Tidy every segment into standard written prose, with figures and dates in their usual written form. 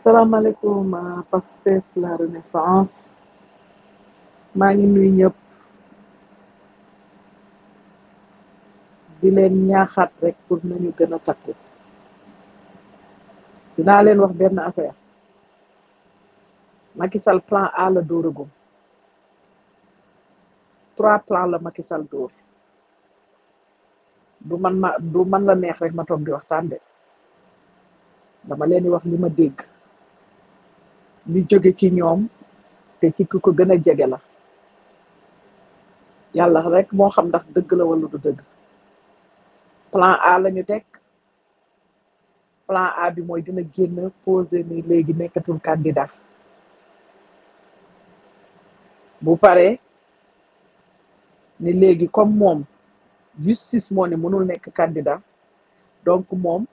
salaamaaleykum Pastef la Renaissance maa ngi nuyu ñëpp di leen ñaaxaat rek pour nañu gën a takku dinaa leen wax benn affaire Macky Sall plan A la dóoragum 3 plans la Macky Sall dóor du man la neex rek ma toog di waxtaan de dama leen di wax li ma dégg li jóge ci ñoom te ci ku ko gën a jege la yàlla rek moo xam ndax dëgg la wala du dëgg plan A la ñu teg plan A bi mooy dina génn posé ni léegi nekkatul candidat bu paree ni léegi comme moom justice moo ne mënul nekk candidat donc moom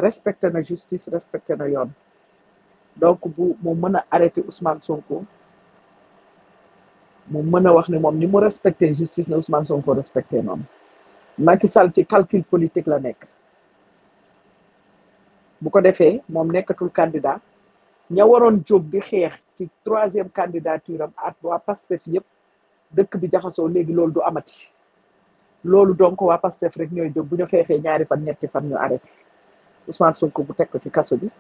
respecté na justice respecté na yoon donc bu mu mën a arrêté Ousmane Sonko mu mën a wax ne moom ni mu respecté justice na Ousmane Sonko respecté noonu Macky Sall ci calcul politique la nekk bu ko defee moom nekkatul candidat ña waroon jóg di xeex ci 3e candidature am ak waa Pastef yëpp dëkk bi jaxasoo léegi loolu du amati loolu donc waa Pastef rek ñooy jóg bu ñu xeexee 2 fan 3 fan ñu arrêté Ousmane Sonko bu teg ko ci kaso bi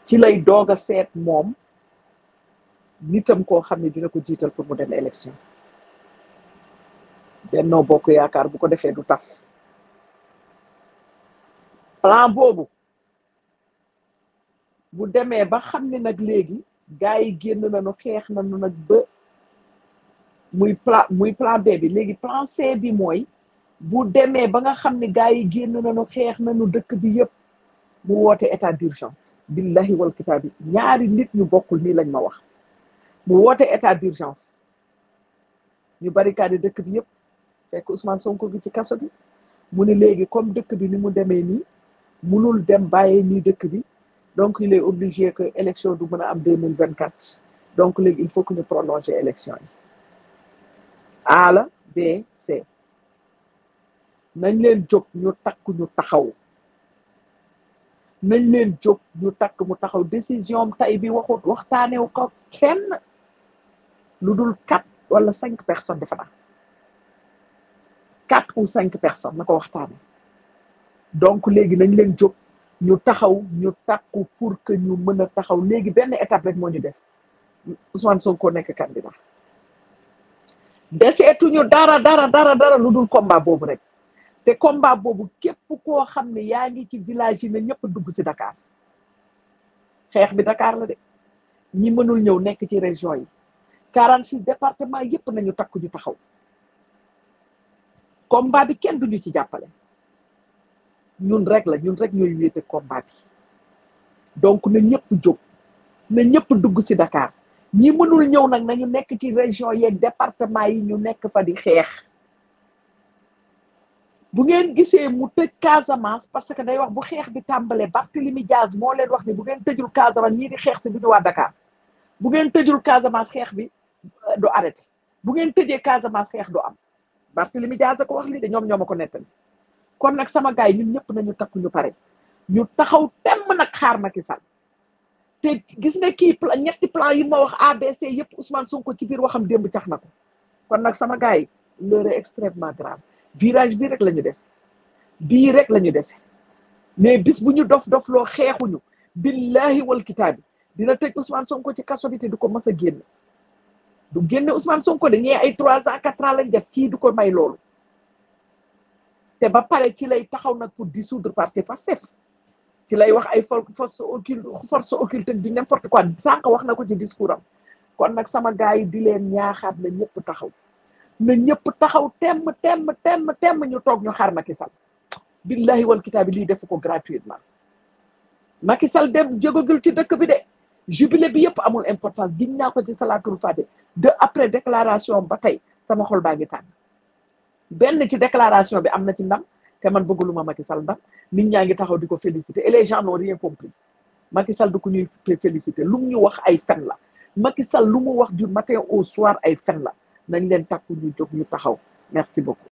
ci lay doog a seet moom nitam koo xam ne dina ko jiital pour mu dem élection Benno Bokk Yaakaar bu ko defee du tas plan boobu bu demee ba xam ne nag léegi gars yi génn nañu xeex nañu nag ba muy plan B bi léegi plan C bi mooy bu demee ba nga xam ne gars yi génn nañu xeex nañu dëkk bi yëpp mu woote état d'urgence billahi wal kitaabi ñaari nit ñu bokkul nii lañ ma wax mu woote état d'urgence ñu barricade dëkk bi yëpp fekk Ousmane Sonko gi ci kaso bi mu ne léegi comme dëkk bi ni mu demee nii munul dem bàyyee nii dëkk bi donc il est obligé que élection du mën a am 2024 donc léegi il faut que ñu prolonger élection yi A la B C nañ leen jóg ñu takk ñu taxaw nañ leen jóg ñu takk mu taxaw décision tay bi waxtaanew ko kenn lu dul 4 wala 5 personnes defe naa 4 ou 5 personnes na ko waxtaane donc léegi nañ leen jóg ñu taxaw ñu takku pour que ñu mën a taxaw léegi benn étape rek moo ñu des Ousmane Sonko nekk candidat deseetuñu dara lu dul combat boobu rek te combat boobu képp koo xam ne yaa ngi ci village yi ne ñëpp dugg si Dakar xeex bi Dakar la de ñi mënul ñëw nekk ci région yi 46 départements yëpp nañu takku ñu taxaw combat bi kenn duñu ci jàppale ñun rek ñooy wéete combat bi donc na ñëpp jóg na ñëpp dugg si Dakar ñi mënul ñëw nag nañu nekk ci région yeeg département yi ñu nekk fa di xeex bu ngeen gisee mu tëj Casamance parce que day wax bu xeex bi tàmbalee Barthélémy Diaz moo leen wax ni bu ngeen tëjul Casamance ñii di xeex si bi du waa Dakar bu ngeen tëjul Casamance xeex bi du arrêté bu ngeen tëjee Casamance xeex du am Barthélémy Diaz a ko wax lii de ñoom ñoo ma ko nettali kon nag sama gars yi ñun ñëpp nañu takku ñu pare ñu taxaw temm nag xaar Macky Sall te gis nga kii plan 3 plan yi ma wax ABC yëpp Ousmane Sonko ci biir waxam démb cax na ko kon nag sama gars yi l'heure est extrêmement grave virage bii rek la ñu def bii rek la ñu def mais bis bu ñu dof loo xeexuñu billahi wal kitaabi dina tëj Ousmane Sonko ci kaso bi te du ko mës a génn du génne Ousmane Sonko de ñee ay 3 ans 4 ans lañ def kii du ko may loolu te ba pare ci lay taxaw nag pour dissoudre parti Pastef ci lay wax ay force occulte di n'importe quoi sànq wax na ko ci discours am kon nag sama gars yi di leen ñaaxaat na ñëpp taxaw na ñëpp taxaw temm ñu toog ñu xaar Macky Sall billahi wal kitaabi lii defu ko gratuitement Macky Sall dem jógagul ci dëkk bi de jubilé bi yëpp amul importance giñ naa ko ci salaatul fatiha de après déclaration ba tey sama xol baa ngi tàng benn ci déclaration bi am na ci ndam te man bëgguluma Macky Sall ndam nit ñaa ngi taxaw di ko féliciter et les gens n'ont rien compris Macky Sall du ko ñuy féliciter lu mu ñu wax ay fen la Macky Sall lu mu wax du matin au soir ay fen la nañ leen takku ñu jóg ñu taxaw merci beaucoup